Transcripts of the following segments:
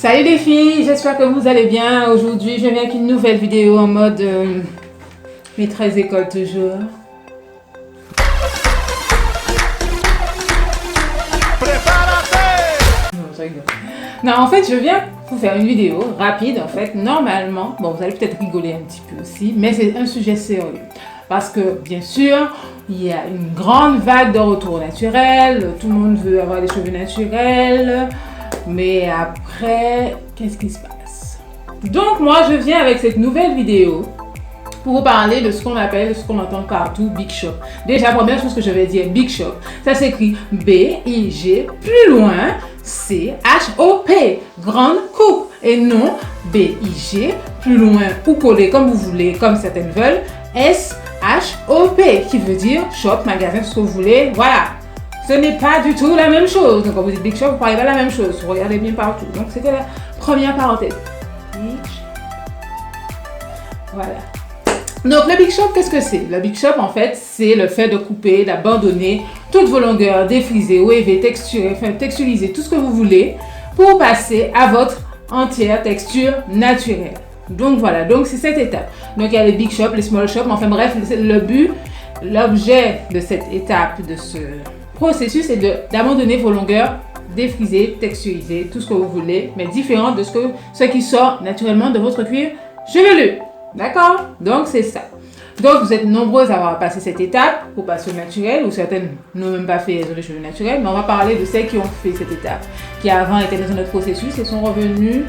Salut les filles, j'espère que vous allez bien. Aujourd'hui, je viens avec une nouvelle vidéo en mode maîtresse d'école toujours. Non, je rigole. Non, en fait, je viens vous faire une vidéo rapide, en fait, normalement. Bon, vous allez peut-être rigoler un petit peu aussi, mais c'est un sujet sérieux. Parce que, bien sûr, il y a une grande vague de retour naturel. Tout le monde veut avoir des cheveux naturels. Mais après, qu'est-ce qui se passe? Donc moi, je viens avec cette nouvelle vidéo pour vous parler de ce qu'on appelle, ce qu'on entend partout, Big Shop. Déjà, première chose que je vais dire, Big Shop, ça s'écrit B-I-G, plus loin, C-H-O-P, grande coupe, et non B-I-G, plus loin ou collé comme vous voulez, comme certaines veulent, S-H-O-P, qui veut dire shop, magasin, ce que vous voulez, voilà. Ce n'est pas du tout la même chose. Donc quand vous dites Big Shop, vous parlez pas la même chose. Vous regardez bien partout. Donc c'était la première parenthèse. Big Shop. Voilà. Donc le Big Shop, qu'est-ce que c'est? Le Big Shop, en fait, c'est le fait de couper, d'abandonner toutes vos longueurs, défriser, waver, texturer, enfin texturiser, tout ce que vous voulez pour passer à votre entière texture naturelle. Donc voilà, donc c'est cette étape. Donc il y a les Big Shop, les Small Shop, enfin bref, le but, l'objet de cette étape, de ce processus est d'abandonner vos longueurs, défriser, texturiser, tout ce que vous voulez, mais différent de ce qui sort naturellement de votre cuir chevelu. D'accord? Donc c'est ça. Donc vous êtes nombreuses à avoir passé cette étape pour passer au naturel, ou certaines n'ont même pas fait les cheveux naturels, mais on va parler de celles qui ont fait cette étape, qui avant étaient dans un autre processus et sont revenues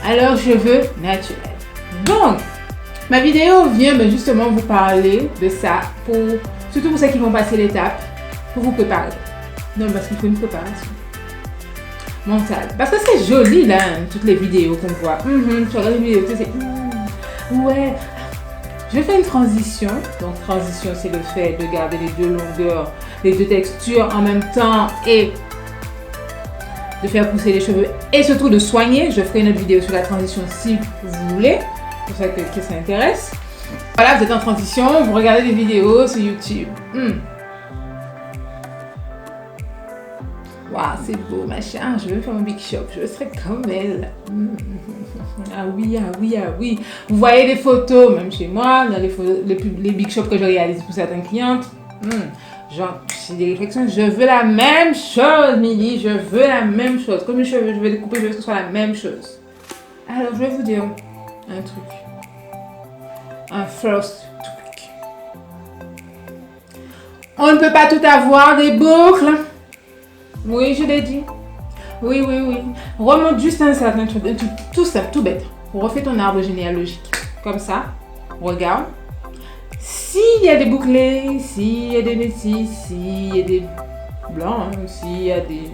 à leurs cheveux naturels. Donc, ma vidéo vient justement vous parler de ça, surtout pour celles qui vont passer l'étape, pour vous préparer. Non, parce qu'il faut une préparation mentale. Parce que c'est joli là, toutes les vidéos qu'on voit. Tu regardes les vidéos, tu sais, ouais. Je fais une transition. Donc transition, c'est le fait de garder les deux longueurs, les deux textures en même temps et de faire pousser les cheveux et surtout de soigner. Je ferai une autre vidéo sur la transition si vous voulez, pour ça que ça intéresse. Voilà, vous êtes en transition, vous regardez des vidéos sur YouTube. Waouh, c'est beau, machin. Je veux faire mon Big Shop. Je serai comme elle. Ah oui, ah oui, ah oui. Vous voyez des photos, même chez moi, dans les Big Shop que je réalise pour certaines clientes. Genre, j'ai des réflexions. Je veux la même chose, Milly. Je veux la même chose. Comme les cheveux, je vais les couper, je veux que ce soit la même chose. Alors, je vais vous dire un truc. Un first truc. On ne peut pas tout avoir, des boucles. Oui, je l'ai dit. Oui. Remonte juste un certain truc, tout simple, tout bête. Refais ton arbre généalogique. Comme ça. Regarde. S'il y a des bouclés, s'il y a des métis, s'il y a des blancs, s'il y a des...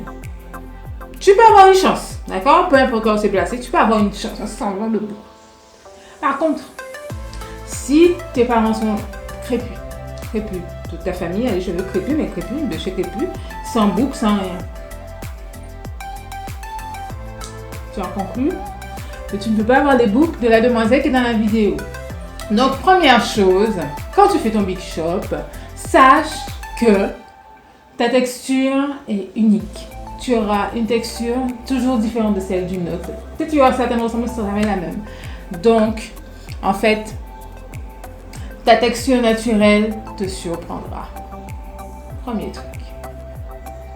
Tu peux avoir une chance. D'accord? Peu importe où c'est placé, tu peux avoir une chance. Un semblant de boucle. Par contre, si tes parents sont crépus, toute ta famille a les cheveux crépus, mais crépus, de chez crépus, sans boucle, sans rien. Tu en conclus que tu ne peux pas avoir les boucles de la demoiselle qui est dans la vidéo. Donc, première chose, quand tu fais ton Big Shop, sache que ta texture est unique. Tu auras une texture toujours différente de celle d'une autre. Peut-être qu'il y aura certaines ressemblances, ça sera la même. Donc, en fait, ta texture naturelle te surprendra. Premier truc.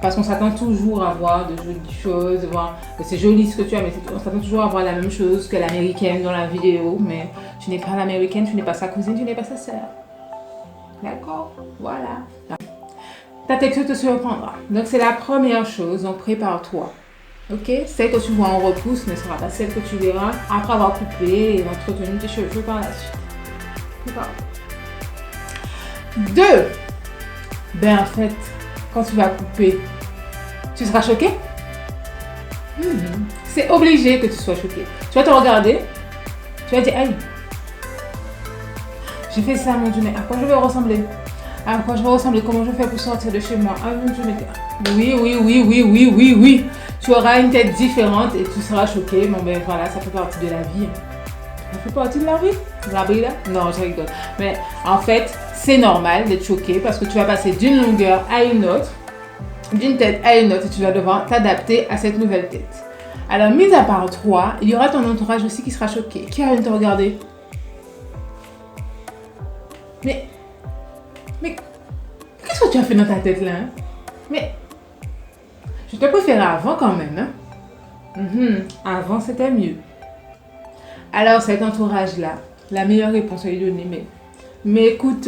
Parce qu'on s'attend toujours à voir de jolies choses, voir que c'est joli ce que tu as, mais on s'attend toujours à voir la même chose que l'américaine dans la vidéo, mais tu n'es pas l'américaine, tu n'es pas sa cousine, tu n'es pas sa sœur. D'accord? Voilà. Ta texture te surprendra. Donc c'est la première chose, donc prépare-toi. Ok? Celle que tu vois en repousse ne sera pas celle que tu verras après avoir coupé et entretenu tes cheveux par la suite. Prépare-toi. 2. Ben en fait, quand tu vas couper, tu seras choqué? C'est obligé que tu sois choqué. Tu vas te regarder, tu vas dire, aïe, j'ai fait ça, mon Dieu, mais à quoi je vais ressembler? À quoi je vais ressembler? Comment je vais faire pour sortir de chez moi? Ah mon Dieu, mais... Oui. Tu auras une tête différente et tu seras choqué. Bon ben voilà, ça fait partie de la vie. Ça fait partie de la vie? La vie là? Non, je rigole. Mais en fait, c'est normal d'être choqué parce que tu vas passer d'une longueur à une autre, d'une tête à une autre et tu vas devoir t'adapter à cette nouvelle tête. Alors, mis à part toi, il y aura ton entourage aussi qui sera choqué, qui va venir te regarder. Mais qu'est-ce que tu as fait dans ta tête là, hein? Mais je te préférais avant quand même, hein? Avant c'était mieux. Alors cet entourage là, la meilleure réponse à lui donner, mais écoute,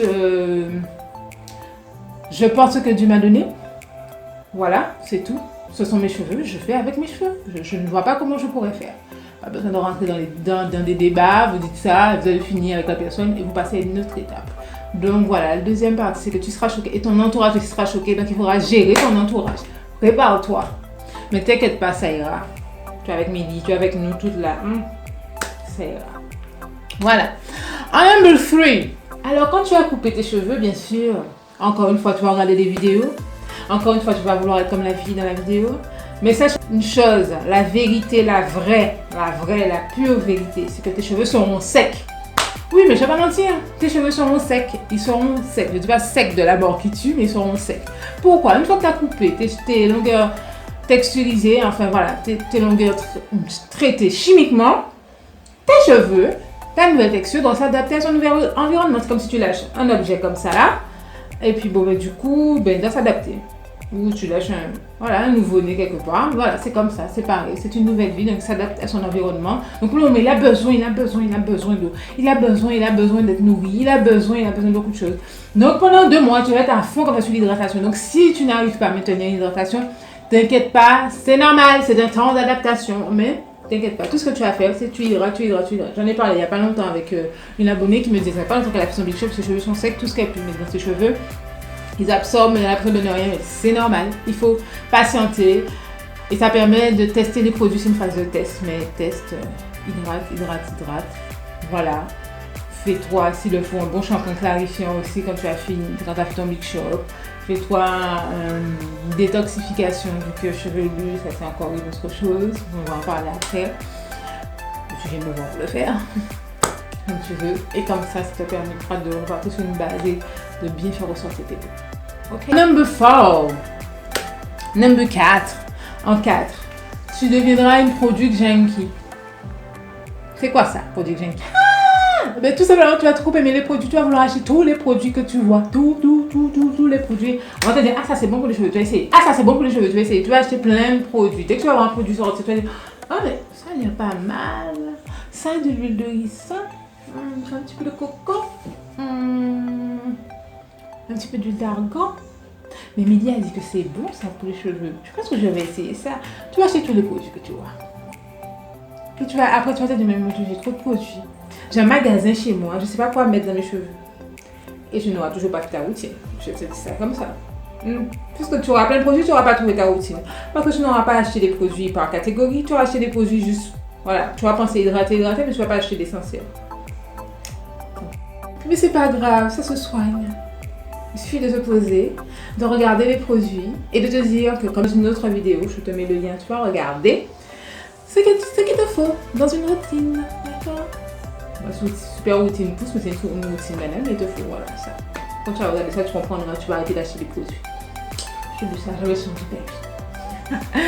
je pense que Dieu m'a donné. Voilà, c'est tout. Ce sont mes cheveux, je fais avec mes cheveux. Je ne vois pas comment je pourrais faire. Pas besoin de rentrer dans des débats, vous dites ça, vous allez finir avec la personne et vous passez à une autre étape. Donc voilà, la deuxième partie, c'est que tu seras choqué et ton entourage aussi sera choqué, donc il faudra gérer ton entourage. Prépare-toi. Mais t'inquiète pas, ça ira. Tu es avec Milly, tu es avec nous toutes là. Ça ira. Voilà. Number 3. Alors quand tu as coupé tes cheveux, bien sûr, encore une fois, tu vas regarder des vidéos. Encore une fois, tu vas vouloir être comme la fille dans la vidéo. Mais sache une chose, la vérité, la vraie, la pure vérité, c'est que tes cheveux seront secs. Oui, mais je ne vais pas mentir, tes cheveux seront secs. Ils seront secs. Je ne dis pas secs de la mort qui tue, mais ils seront secs. Pourquoi? Une fois que tu as coupé tes longueurs texturisées, enfin voilà, tes longueurs traitées chimiquement, tes cheveux, ta nouvelle texture doit s'adapter à son nouvel environnement. C'est comme si tu lâches un objet comme ça là, et puis bon, du coup, il doit s'adapter. Ou tu lâches un nouveau-né quelque part. Voilà, c'est comme ça, c'est pareil. C'est une nouvelle vie, donc il s'adapte à son environnement. Donc pour le moment, il a besoin d'eau. Il a besoin d'être nourri. Il a besoin de beaucoup de choses. Donc pendant 2 mois, tu vas être à fond comme ça sur l'hydratation. Donc si tu n'arrives pas à maintenir l'hydratation, t'inquiète pas, c'est normal, c'est un temps d'adaptation. Mais t'inquiète pas, tout ce que tu vas faire, c'est tu hydrates. J'en ai parlé il n'y a pas longtemps avec une abonnée qui me disait, ça pas longtemps qu'elle a fait son big shop, ses cheveux sont secs, tout ce qu'elle peut mettre dans ses cheveux. Ils absorbent, mais l'impression de ne rien, mais c'est normal. Il faut patienter. Et ça permet de tester les produits. C'est une phase de test, mais teste, hydrate. Voilà. Fais-toi, s'il le faut, un bon shampoing clarifiant aussi quand tu as fini, quand tu as fait ton big shop. Fais-toi une détoxification vu que chevelu, ça c'est encore une autre chose. On va en parler après. Je vais me le faire. Comme tu veux. Et comme ça te permettra de repartir sur une base et de bien faire ressortir tes peaux. Okay. Number 4. En 4. Tu deviendras une product junkie. C'est quoi ça, product junkie? Ben, tout simplement, tu vas trop aimer les produits. Tu vas vouloir acheter tous les produits que tu vois. Tous les produits. On va te dire, ah ça c'est bon pour les cheveux, tu vas essayer. Ah ça c'est bon pour les cheveux, tu vas essayer. Tu vas acheter plein de produits. Dès que tu vas avoir un produit sorti, tu vas dire, ah mais ça il y a pas mal. Ça de l'huile de ricin. Un petit peu de coco. Un petit peu d'huile d'argan. Mais Milly a dit que c'est bon ça pour les cheveux. Je pense que je vais essayer ça. Tu vas acheter tous les produits que tu vois. Puis après tu vas te dire, mais j'ai trop de produits. J'ai un magasin chez moi, je ne sais pas quoi mettre dans mes cheveux. Et je n'aurai toujours pas ta routine. Je te dis ça comme ça. Puisque tu auras plein de produits, tu n'auras pas trouvé ta routine. Parce que tu n'auras pas acheté des produits par catégorie, tu auras acheté des produits juste. Voilà, tu vas penser hydrater, mais tu ne vas pas acheter d'essentiel. Mais c'est pas grave, ça se soigne. Il suffit de se poser, de regarder les produits et de te dire que comme dans une autre vidéo, je te mets le lien, tu vas regarder ce qu'il te faut dans une routine. D'accord? Super routine pousse, mais c'est une routine banale, mais il te faut, voilà, ça. Quand tu vas regarder ça, tu comprendras, tu vas arrêter d'acheter des produits. Je dis ça, j'avais son petit.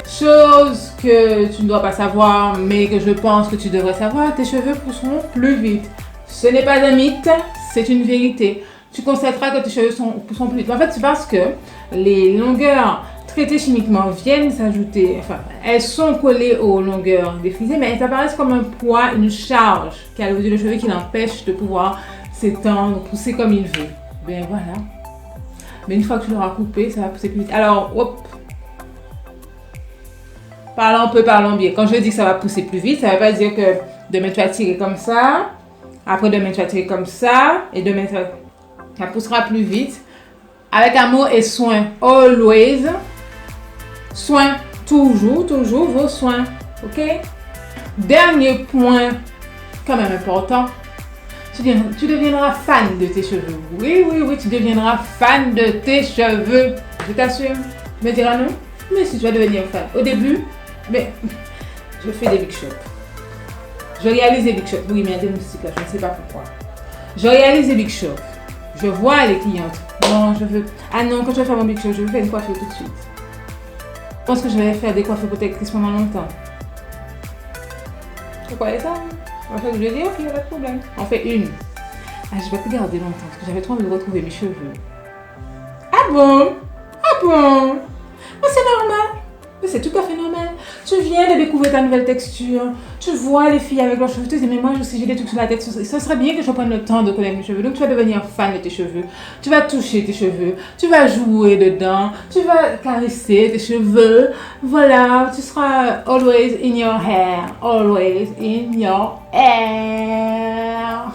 Chose que tu ne dois pas savoir, mais que je pense que tu devrais savoir, tes cheveux pousseront plus vite. Ce n'est pas un mythe, c'est une vérité. Tu constateras que tes cheveux pousseront plus vite. En fait, c'est parce que les longueurs traitées chimiquement viennent s'ajouter, enfin, elles sont collées aux longueurs des frisés, mais elles apparaissent comme un poids, une charge qui a le cheveu qui l'empêche de pouvoir s'étendre, pousser comme il veut. Ben voilà. Mais une fois que tu l'auras coupé, ça va pousser plus vite. Alors, hop. Parlons bien. Quand je dis que ça va pousser plus vite, ça ne veut pas dire que demain tu vas tirer comme ça, après demain tu vas tirer comme ça, et demain ça poussera plus vite. Avec amour et soin, always. Soin, toujours vos soins, ok? Dernier point, quand même important, tu deviendras fan de tes cheveux. Oui, tu deviendras fan de tes cheveux. Je t'assure. Tu me diras non? Mais si tu vas devenir fan. Au début, mais je fais des big shops. Je réalise des big shops. Oui, mais il y a des moustiques là, je ne sais pas pourquoi. Je réalise des big shops. Je vois les clientes. Non, je veux. Ah non, quand je vais faire mon big shop, je veux faire une coiffure tout de suite. Je pense que je vais faire des coiffures protectrices pendant longtemps. Vous croyez ça? En fait, je lui ai dit, ok, il n'y a pas de problème. On fait une. Ah, je vais pas garder longtemps parce que j'avais trop envie de retrouver mes cheveux. Ah bon? Ah bon? Mais c'est normal. Mais c'est tout à fait normal. Tu viens de découvrir ta nouvelle texture. Tu vois les filles avec leurs cheveux. Tu te dis, mais moi aussi j'ai des trucs sur la tête. Ce serait bien que je prenne le temps de connaître mes cheveux. Donc tu vas devenir fan de tes cheveux. Tu vas toucher tes cheveux. Tu vas jouer dedans. Tu vas caresser tes cheveux. Voilà. Tu seras always in your hair. Always in your hair.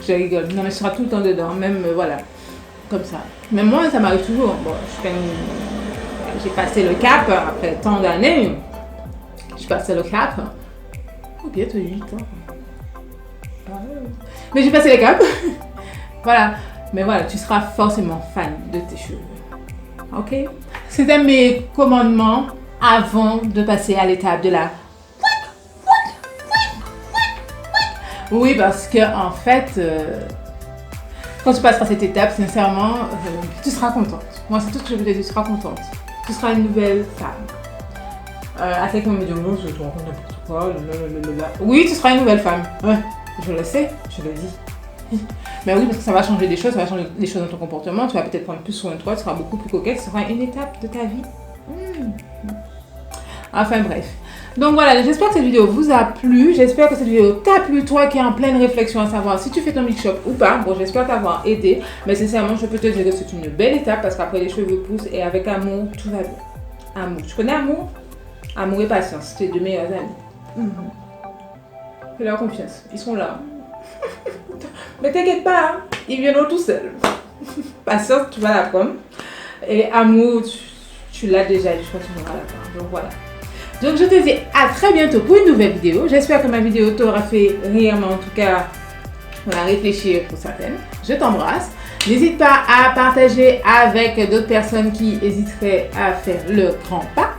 Je rigole. Non mais tu seras tout le temps dedans. Même voilà. Comme ça. Mais moi ça m'arrive toujours. Bon, j'ai passé le cap après tant d'années. J'ai passé le cap. Oh, bientôt 8 ans. Mais j'ai passé le cap. Voilà. Mais voilà, tu seras forcément fan de tes cheveux. Ok? C'était mes commandements avant de passer à l'étape de la... Oui, parce que en fait, quand tu passeras cette étape, sincèrement, tu seras contente. Moi, c'est tout ce que je veux te dire, tu seras contente. Tu seras une nouvelle femme. À quelqu'un me dit, non, je te raconte n'importe quoi. Oui, tu seras une nouvelle femme. Ouais, je le sais, je le dis. Mais oui, parce que ça va changer des choses, ça va changer des choses dans ton comportement. Tu vas peut-être prendre plus soin de toi, tu seras beaucoup plus coquette. Ce sera une étape de ta vie. Enfin bref. Donc voilà, j'espère que cette vidéo vous a plu. J'espère que cette vidéo t'a plu, toi qui es en pleine réflexion à savoir si tu fais ton mix-up ou pas. Bon, j'espère t'avoir aidé. Mais sincèrement, je peux te dire que c'est une belle étape parce qu'après les cheveux poussent et avec amour, tout va bien. Amour. Tu connais amour? Amour et patience, c'est tes deux meilleurs amis. Fais leur confiance, ils sont là. Mais t'inquiète pas, hein. Ils viendront tout seuls. Patience, tu vas la prendre. Et amour, tu l'as déjà, je crois que tu l'auras la prendre. Donc voilà. Donc je te dis à très bientôt pour une nouvelle vidéo. J'espère que ma vidéo t'aura fait rire, mais en tout cas, voilà, réfléchir pour certaines. Je t'embrasse. N'hésite pas à partager avec d'autres personnes qui hésiteraient à faire le grand pas.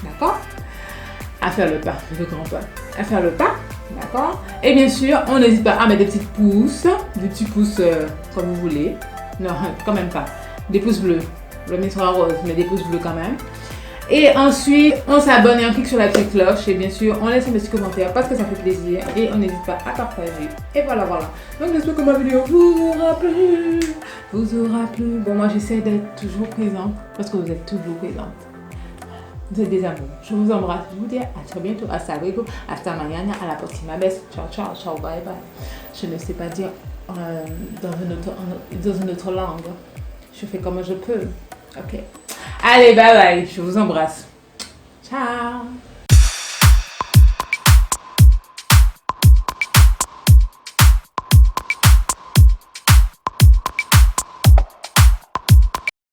D'accord? À faire le pas, le grand pas. À faire le pas. D'accord? Et bien sûr, on n'hésite pas à mettre des petits pouces comme vous voulez. Non, quand même pas. Des pouces bleus. Le mien sera rose, mais des pouces bleus quand même. Et ensuite, on s'abonne et on clique sur la petite cloche. Et bien sûr, on laisse un petit commentaire parce que ça fait plaisir. Et on n'hésite pas à partager. Et voilà, voilà. Donc, j'espère que ma vidéo vous aura plu. Vous aura plu. Bon, moi, j'essaie d'être toujours présente parce que vous êtes toujours présente. Vous êtes des amours. Je vous embrasse. Je vous dis à très bientôt. Hasta luego. Hasta mañana. À la próxima vez. Ciao, ciao, ciao. Bye, bye. Je ne sais pas dire dans une autre langue. Je fais comme je peux. Ok. Allez, bye bye. Je vous embrasse. Ciao.